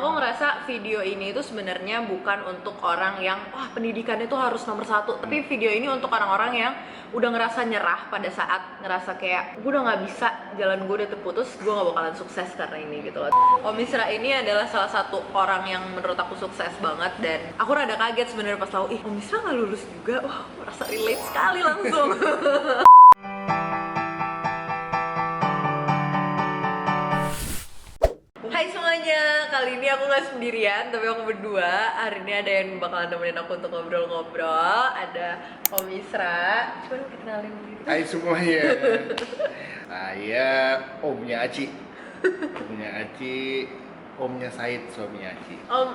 Aku ngerasa video ini itu sebenarnya bukan untuk orang yang pendidikan itu harus nomor satu, tapi video ini untuk orang-orang yang udah ngerasa nyerah pada saat ngerasa kayak gue udah nggak bisa, jalan gue udah terputus, gue nggak bakalan sukses karena ini gitu loh. Om Isra ini adalah salah satu orang yang menurut aku sukses banget, dan aku rada kaget sebenarnya pas tahu Om Isra nggak lulus juga. Wah, merasa relate sekali langsung. Hai semuanya, kali ini aku nggak sendirian, tapi aku berdua. Hari ini ada yang bakalan nemenin aku untuk ngobrol-ngobrol. Ada Om Isra. Coba dong kenalin diri. Hai semuanya, saya omnya Aci. Omnya Aci, omnya Said, suaminya Aci. Om,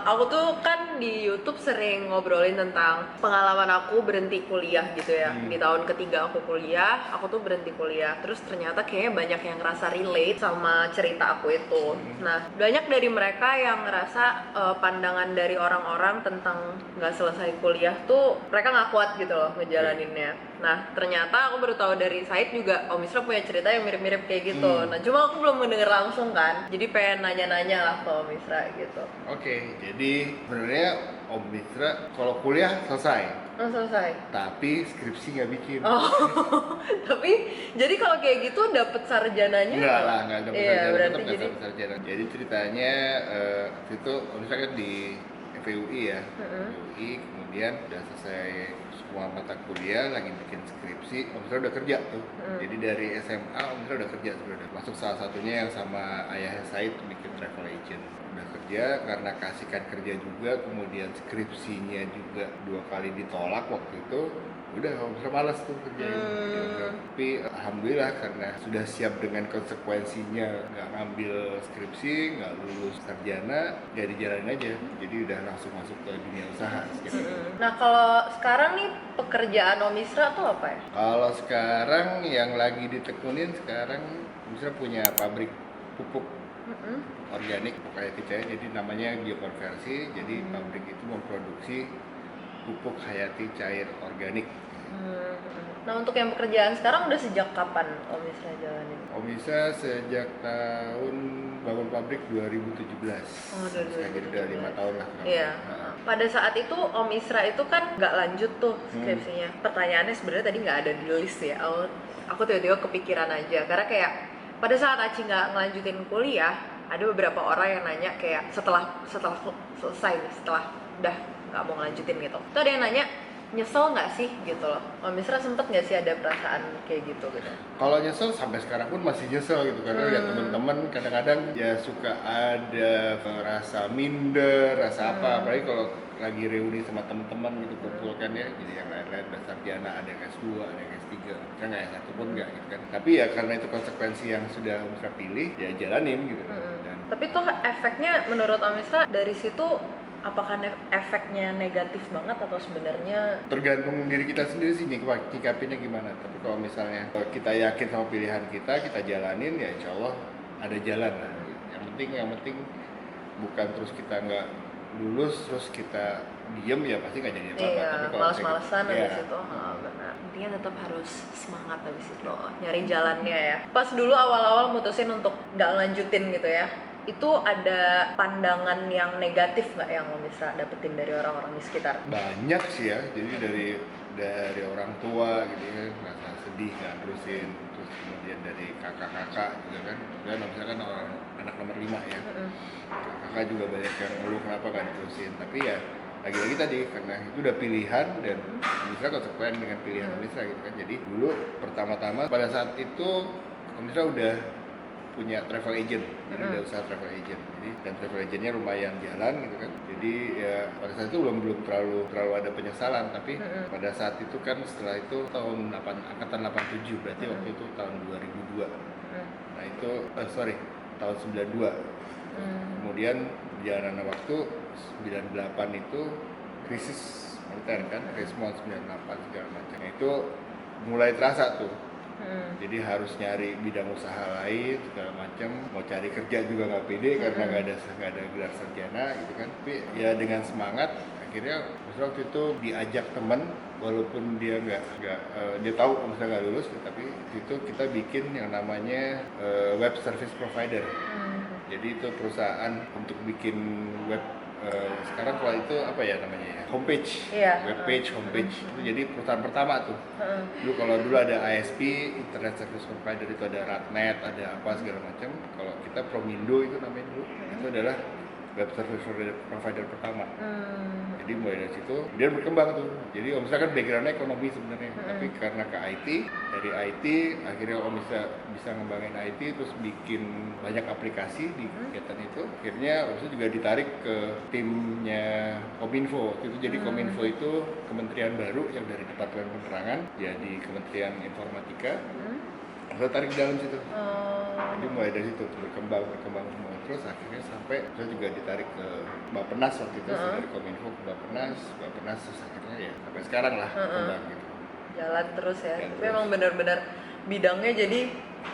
aku tuh kan di YouTube sering ngobrolin tentang pengalaman aku berhenti kuliah gitu ya. Di tahun ketiga aku kuliah, aku tuh berhenti kuliah. Terus ternyata kayaknya banyak yang ngerasa relate sama cerita aku itu. Nah, banyak dari mereka yang ngerasa pandangan dari orang-orang tentang nggak selesai kuliah tuh mereka nggak kuat gitu loh ngejalaninnya. Nah, ternyata aku baru tahu dari Said juga Om Isra punya cerita yang mirip-mirip kayak gitu. Nah, cuma aku belum mendengar langsung kan. Jadi pengen nanya-nanya lah ke Om Isra gitu. Oke, jadi sebenarnya Om Mitra kalau kuliah selesai, Oh, selesai. tapi skripsi nggak bikin. Oh, tapi jadi kalau kayak gitu dapet sarjananya? Enggak lah, nggak dapat Iya, sarjana, berarti tetap nggak jadi. dapat sarjana. Jadi ceritanya waktu itu Om Mitra kan di FUI ya, FUI, kemudian udah selesai semua mata kuliah, lagi bikin skripsi, Om Mitra udah kerja tuh. Jadi dari SMA Om Mitra udah kerja sebenarnya. Masuk salah satunya yang sama ayahnya Said bikin travel agent. Udah kerja karena kasihkan kerja juga, kemudian skripsinya juga 2 kali ditolak waktu itu. Udah Om Mitra malas tuh kerjain. Tapi alhamdulillah karena sudah siap dengan konsekuensinya, nggak ngambil skripsi, nggak lulus sarjana, ya dijalanin aja. Jadi udah langsung masuk ke dunia usaha sekarang. Nah, kalau sekarang nih pekerjaan Om Isra tuh apa ya? Kalau sekarang yang lagi ditekunin sekarang bisa punya pabrik pupuk organik, pupuk hayati cair, jadi namanya biokonversi. Jadi pabrik itu memproduksi pupuk hayati cair organik. Nah, untuk yang pekerjaan sekarang udah sejak kapan Om Isra jalanin? Om Isa sejak tahun bangun pabrik 2017. Oh, 2017. Jadi udah 5 tahun lah. Iya. Nah, Pada saat itu Om Isra itu kan nggak lanjut tuh skripsinya. Pertanyaannya sebenarnya tadi nggak ada di list ya. Aku tiba-tiba kepikiran aja karena kayak pada saat Aci nggak ngelanjutin kuliah, ada beberapa orang yang nanya kayak setelah selesai nih, setelah udah nggak mau ngelanjutin gitu. Tuh ada yang nanya, nyesel nggak sih gitu loh. Om Isra sempet nggak sih ada perasaan kayak gitu gitu? kalau nyesel sampai sekarang pun masih nyesel gitu karena lihat teman-teman kadang-kadang ya suka ada rasa minder, rasa apa, apalagi kalau lagi reuni sama teman-teman gitu kumpul kan ya, jadi yang lain-lain udah sarjana, ada yang S2, ada yang S3, kan nggak S1 pun nggak gitu kan. Tapi ya karena itu konsekuensi yang sudah Om Isra pilih, ya jalanin gitu. Dan Tapi tuh efeknya menurut Om Isra dari situ apakah efeknya negatif banget atau sebenarnya? tergantung diri kita sendiri sih nyikapinnya gimana. Tapi kalau misalnya kita yakin sama pilihan kita jalanin, ya insya Allah ada jalan lah. Yang penting bukan terus kita nggak lulus terus kita diem, ya pasti nggak jadi apa-apa. Iya, Tapi kalau malas-malasan kayak gitu, habis itu. Benar. Intinya tetap harus semangat habis itu, nyari jalannya ya. Pas dulu awal-awal mutusin untuk nggak lanjutin gitu ya, itu ada pandangan yang negatif nggak yang Om Isra dapetin dari orang-orang di sekitar? banyak sih ya. Jadi dari orang tua gitu ya, rasa sedih nggak terusin, terus kemudian dari kakak-kakak juga kan, dan misalkan orang anak nomor 5 ya, kakak juga banyak yang ngeluh kenapa nggak diterusin. Tapi ya lagi-lagi tadi karena itu udah pilihan dan bisa konsekuen dengan pilihan Om Isra gitu kan. Jadi dulu pertama-tama pada saat itu Om Isra udah punya travel agent, jadi udah usaha travel agent. Jadi dan travel agentnya lumayan jalan gitu kan. Jadi ya pada saat itu belum terlalu ada penyesalan. Tapi pada saat itu kan setelah itu tahun angkatan 87, berarti waktu itu tahun 2002. Nah itu tahun 92. Kemudian perjalanan waktu 98 itu krisis moneter kan, krisis 98 segala macam. Nah, itu mulai terasa tuh. Jadi harus nyari bidang usaha lain segala macam, mau cari kerja juga nggak pede karena nggak ada gelar sarjana gitu kan. Tapi ya dengan semangat akhirnya waktu itu diajak teman, walaupun dia dia tahu misalnya nggak lulus, tapi itu kita bikin yang namanya web service provider. Jadi itu perusahaan untuk bikin web. Sekarang kalau itu apa ya namanya ya, homepage, webpage, homepage itu jadi perusahaan pertama tuh. Dulu ada ISP, Internet Service Provider, itu ada Ratnet, ada apa segala macam. Kalau kita Promindo itu namanya dulu, itu adalah web service provider pertama. Jadi mulai dari situ dia berkembang tuh. Jadi Om Misra kan backgroundnya ekonomi sebenarnya, tapi karena ke IT, dari IT akhirnya Om bisa ngembangin IT, terus bikin banyak aplikasi di kegiatan itu. Akhirnya Om Misra juga ditarik ke timnya Kominfo. Itu jadi Kominfo itu kementerian baru yang dari Departemen Penerangan jadi Kementerian Informatika. Saya tarik di dalam situ. Jadi mulai dari situ berkembang semua. Terus akhirnya sampai saya juga ditarik ke Bappenas waktu itu, dari Kominfo ke Bappenas terus akhirnya ya sampai sekarang lah berkembang gitu. Jalan terus ya. Jalan Tapi terus. emang benar-benar bidangnya jadi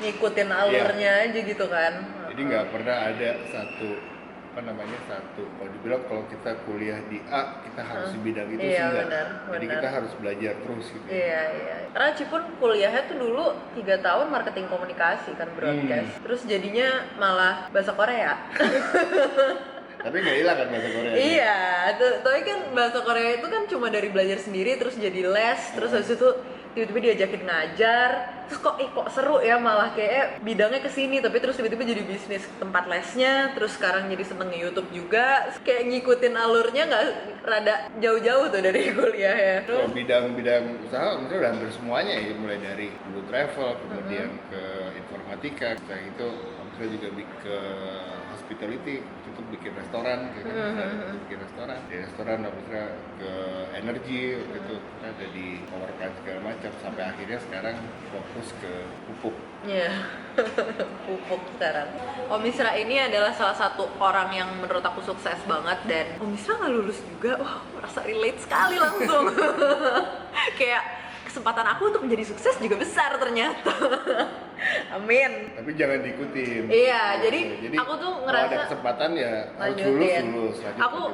ngikutin alurnya aja gitu kan. Jadi nggak pernah ada satu kalau dibilang kalau kita kuliah di A kita harus di bidang itu sih enggak. Jadi kita harus belajar terus gitu. Iya. Karena Cipun kuliahnya tuh dulu 3 tahun marketing komunikasi kan, broadcast. Terus jadinya malah bahasa Korea. Tapi nggak hilang kan bahasa Korea? Iya, tapi kan bahasa Korea itu kan cuma dari belajar sendiri terus jadi les, terus habis itu tiba-tiba diajakin ngajar, terus kok seru ya, malah kayak bidangnya kesini tapi terus tiba-tiba jadi bisnis tempat lesnya, terus sekarang jadi seneng YouTube juga, kayak ngikutin alurnya nggak rada jauh-jauh tuh dari kuliah ya. Kalau bidang-bidang usaha misalnya udah hampir semuanya ya, mulai dari dulu travel, kemudian ke informatika, kayak itu saya juga ke hospitality, itu bikin restoran, kayak kan bikin restoran. Di restoran misalnya ke energi, itu kita ada di power plant segala macam, sampai akhirnya sekarang fokus ke pupuk. Iya, pupuk sekarang. Om Misra ini adalah salah satu orang yang menurut aku sukses banget, dan Om Misra nggak lulus juga, wah merasa relate sekali langsung. Kayak kesempatan aku untuk menjadi sukses juga besar ternyata. Amin. Tapi jangan diikutin. Iya, jadi aku tuh ngerasa kalau ada kesempatan ya harus lulus.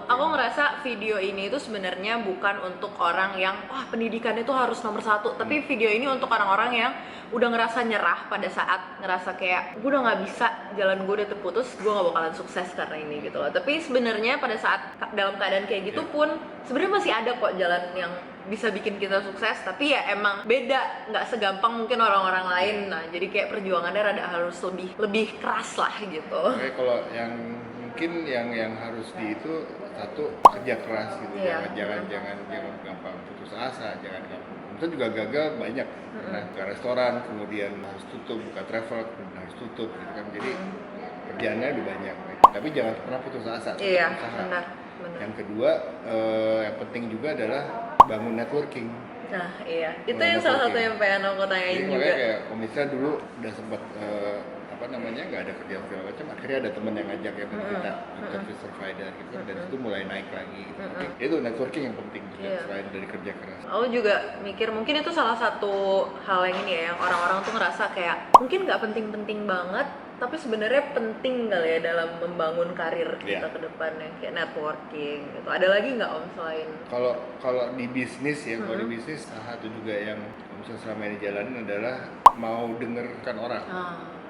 Aku ngerasa video ini itu sebenarnya bukan untuk orang yang wah pendidikannya itu harus nomor 1, tapi video ini untuk orang-orang yang udah ngerasa nyerah pada saat ngerasa kayak gue udah nggak bisa, jalan gue udah terputus, gue nggak bakalan sukses karena ini gitu loh. Tapi sebenarnya pada saat dalam keadaan kayak gitu pun sebenarnya masih ada kok jalan yang bisa bikin kita sukses, tapi ya emang beda, nggak segampang mungkin orang-orang lain. Nah jadi kayak perjuangannya rada harus lebih keras lah gitu. Oke, kalau yang mungkin yang harus itu satu, kerja keras gitu. Jangan gampang putus asa, jangan gampang. Kita juga gagal banyak. Nah, ke restoran kemudian harus tutup, buka travel kemudian harus tutup gitu kan. Jadi kerjaannya udah banyak. Tapi jangan pernah putus asa. Iya, usaha. benar. Yang kedua, yang penting juga adalah bangun networking. Nah iya, itu yang salah satu yang pengen aku tanyain juga. Makanya kayak Om Misra dulu udah sempat nggak ada kerjaan segala macam, akhirnya ada temen yang ngajak ya kita service provider gitu, dan itu mulai naik lagi gitu. Itu networking yang penting juga selain dari kerja keras. Aku juga mikir mungkin itu salah satu hal yang ini ya, yang orang-orang tuh ngerasa kayak mungkin nggak penting-penting banget, tapi sebenarnya penting kali ya dalam membangun karir kita ke depannya, kayak networking gitu. Ada lagi nggak Om selain? Kalau di bisnis ya, kalau di bisnis salah satu juga yang Om selama ini jalanin adalah mau dengarkan orang.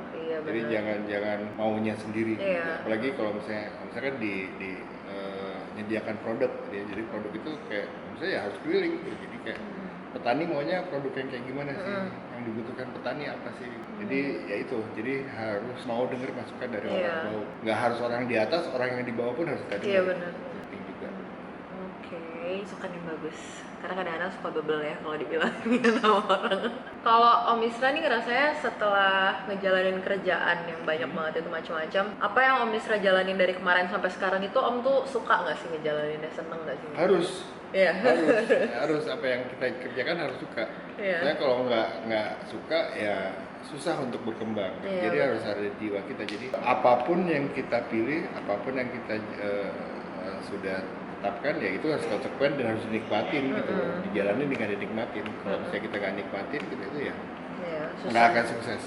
Iya, jadi jangan maunya sendiri. Apalagi kalau misalkan menyediakan produk, jadi produk itu kayak misalnya ya harus keliling gitu. Jadi kayak petani maunya produk yang kayak gimana sih, yang dibutuhkan petani apa sih. Jadi ya itu, jadi harus mau dengar masukan dari orang bawah. Nggak harus orang di atas, orang yang di bawah pun harus tadi. Iya benar. Penting juga. Masukan yang bagus. Karena kadang-kadang suka bebel ya kalau dibilangin sama orang. Kalau Om Misra nih ngerasanya setelah ngejalanin kerjaan yang banyak banget itu macam-macam, apa yang Om Misra jalanin dari kemarin sampai sekarang itu Om tuh suka nggak sih ngejalaninnya, seneng nggak sih? Harus. Iya. harus apa yang kita kerjakan harus suka. Soalnya kalau nggak suka ya susah untuk berkembang. Jadi harus ada di jiwa kita. Jadi apapun yang kita pilih, apapun yang kita sudah tetapkan, ya itu harus konsekuen dan harus dinikmatin gitu. Dijalanin dengan dinikmatin. Kalau misalnya kita nggak nikmatin gitu, itu ya nggak akan sukses.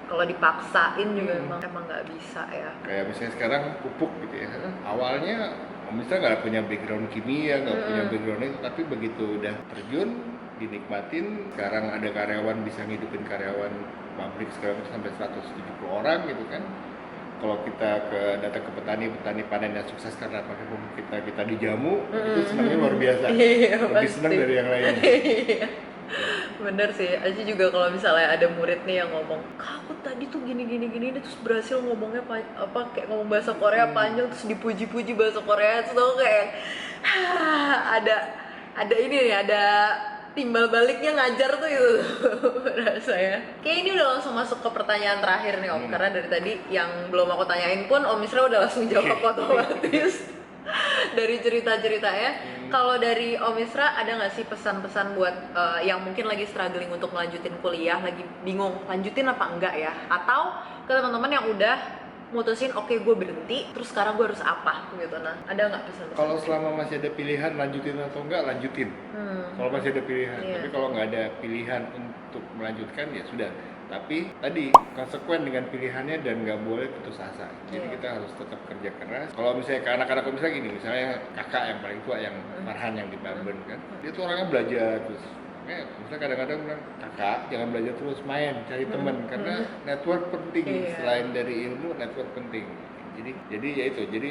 Kalau dipaksain juga emang nggak bisa ya. Kayak misalnya sekarang pupuk gitu ya. Awalnya misalnya nggak punya background kimia, nggak punya background itu, tapi begitu udah terjun, dinikmatin. Sekarang ada karyawan, bisa ngidupin karyawan pabrik sekarang sampai 170 orang gitu kan. kalau kita datang ke petani panen yang sukses karena pakai pupuk kita dijamu, itu senangnya luar biasa. Iya, Lebih senang pasti. dari yang lain. Iya. Bener sih, Aci juga kalau misalnya ada murid nih yang ngomong, Kak aku tadi tuh gini dia terus berhasil ngomongnya kayak ngomong bahasa Korea panjang terus dipuji-puji bahasa Korea terus aku kayak ada ini nih, ada timbal baliknya ngajar tuh itu rasanya. Kayak ini udah langsung masuk ke pertanyaan terakhir nih Om, karena dari tadi yang belum aku tanyain pun Om Isra udah langsung jawab otomatis. Dari cerita-ceritanya, kalau dari Om Isra ada nggak sih pesan-pesan buat yang mungkin lagi struggling untuk melanjutin kuliah, lagi bingung lanjutin apa enggak ya, atau ke teman-teman yang udah mutusin oke gue berhenti, terus sekarang gue harus apa gitu, nah ada nggak pesan-pesan? Kalau selama masih ada pilihan lanjutin atau enggak, lanjutin. Kalau masih ada pilihan, tapi kalau nggak ada pilihan untuk melanjutkan ya sudah. Tapi tadi konsekuen dengan pilihannya dan nggak boleh putus asa. Jadi kita harus tetap kerja keras. Kalau misalnya ke anak-anak misalnya gini, misalnya kakak yang paling tua yang Farhan yang di Melbourne kan, dia tuh orangnya belajar terus. Misalnya kadang-kadang bilang kakak jangan belajar terus, main cari teman karena network penting. Selain dari ilmu, network penting. Jadi ya itu. Jadi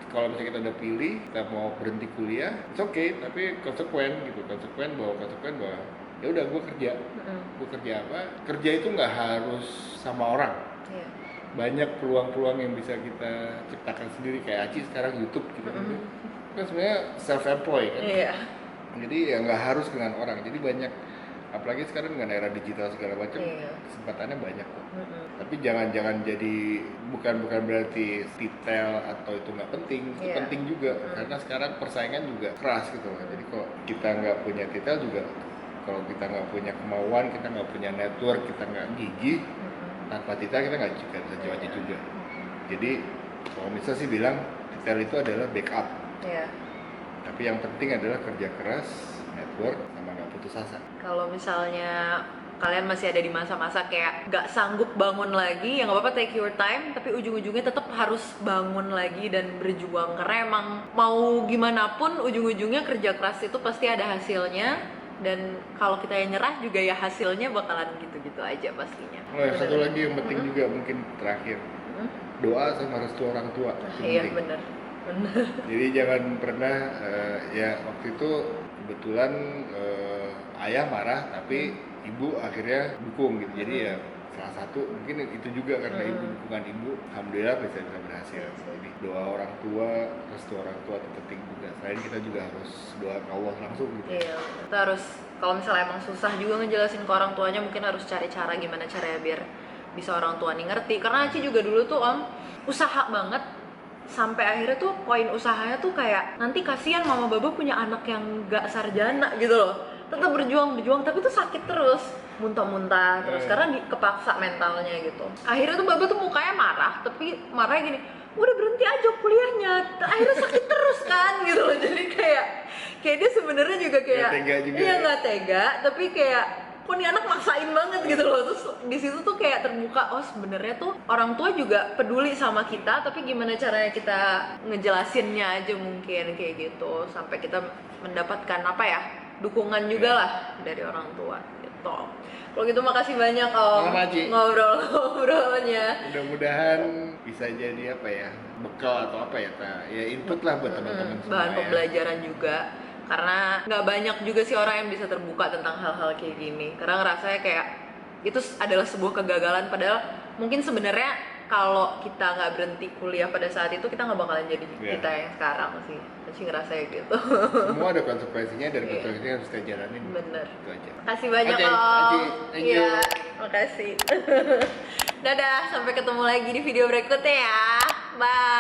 kalau misalnya kita udah pilih kita mau berhenti kuliah, it's okay, tapi konsekuen bahwa ya udah gue kerja apa, kerja itu nggak harus sama orang. Banyak peluang-peluang yang bisa kita ciptakan sendiri, kayak Aci sekarang YouTube gitu kan sebenarnya self employed kan. Jadi ya nggak harus dengan orang, jadi banyak, apalagi sekarang dengan era digital segala macam, kesempatannya banyak kok. Tapi jangan jadi bukan berarti detail atau itu nggak penting, itu penting juga karena sekarang persaingan juga keras gitu. Jadi kalau kita nggak punya detail juga, kalau kita nggak punya kemauan, kita nggak punya network, kita nggak gigih, tanpa detail kita nggak bisa jualnya juga. Jadi kalau misalnya sih bilang detail itu adalah backup. Tapi yang penting adalah kerja keras, network, sama nggak putus asa. Kalau misalnya kalian masih ada di masa-masa kayak nggak sanggup bangun lagi, ya nggak apa-apa, take your time, tapi ujung-ujungnya tetap harus bangun lagi dan berjuang, karena emang mau gimana pun ujung-ujungnya kerja keras itu pasti ada hasilnya, dan kalau kita yang nyerah juga ya hasilnya bakalan gitu-gitu aja pastinya. Satu lagi yang penting juga mungkin terakhir, doa sama restu orang tua. Iya benar. Jadi jangan pernah ya waktu itu kebetulan ayah marah tapi ibu akhirnya dukung gitu. Jadi ya salah satu mungkin itu juga karena ibu, dukungan ibu, alhamdulillah bisa berhasil. Jadi doa orang tua, restu orang tua itu penting juga. Selain kita juga harus doa ke Allah langsung gitu. Iya, kita harus, kalau misalnya emang susah juga ngejelasin ke orang tuanya, mungkin harus cari cara gimana caranya biar bisa orang tua nih ngerti. Karena Aci juga dulu tuh Om usaha banget, sampai akhirnya tuh poin usahanya tuh kayak nanti kasihan mama baba punya anak yang gak sarjana gitu loh, tetap berjuang tapi tuh sakit terus, muntah-muntah terus karena kepaksa mentalnya gitu. Akhirnya tuh baba tuh mukanya marah, tapi marahnya gini, udah berhenti aja kuliahnya, akhirnya sakit terus kan gitu loh. Jadi kayak dia sebenarnya juga kayak iya nggak tega, tapi kayak kok nih anak maksain banget gitu loh. Terus di situ tuh kayak terbuka, oh sebenarnya tuh orang tua juga peduli sama kita, tapi gimana caranya kita ngejelasinnya aja mungkin kayak gitu, sampai kita mendapatkan apa ya, dukungan juga lah dari orang tua gitu. Kalau gitu makasih banyak Om ngobrol-ngobrolnya. Mudah-mudahan bisa jadi apa ya, bekal atau apa ya, ya input lah buat teman-teman semua. Bahan pembelajaran juga. Karena nggak banyak juga sih orang yang bisa terbuka tentang hal-hal kayak gini, karena ngerasanya kayak itu adalah sebuah kegagalan, padahal mungkin sebenarnya kalau kita nggak berhenti kuliah pada saat itu kita nggak bakalan jadi kita yang sekarang sih. Masih ngerasanya gitu. Semua ada konsekuensinya dan konsekuensinya harus kita jalanin. Bener. Itu aja. Makasih banyak Om. Iya, makasih. Dadah, sampai ketemu lagi di video berikutnya ya. Bye.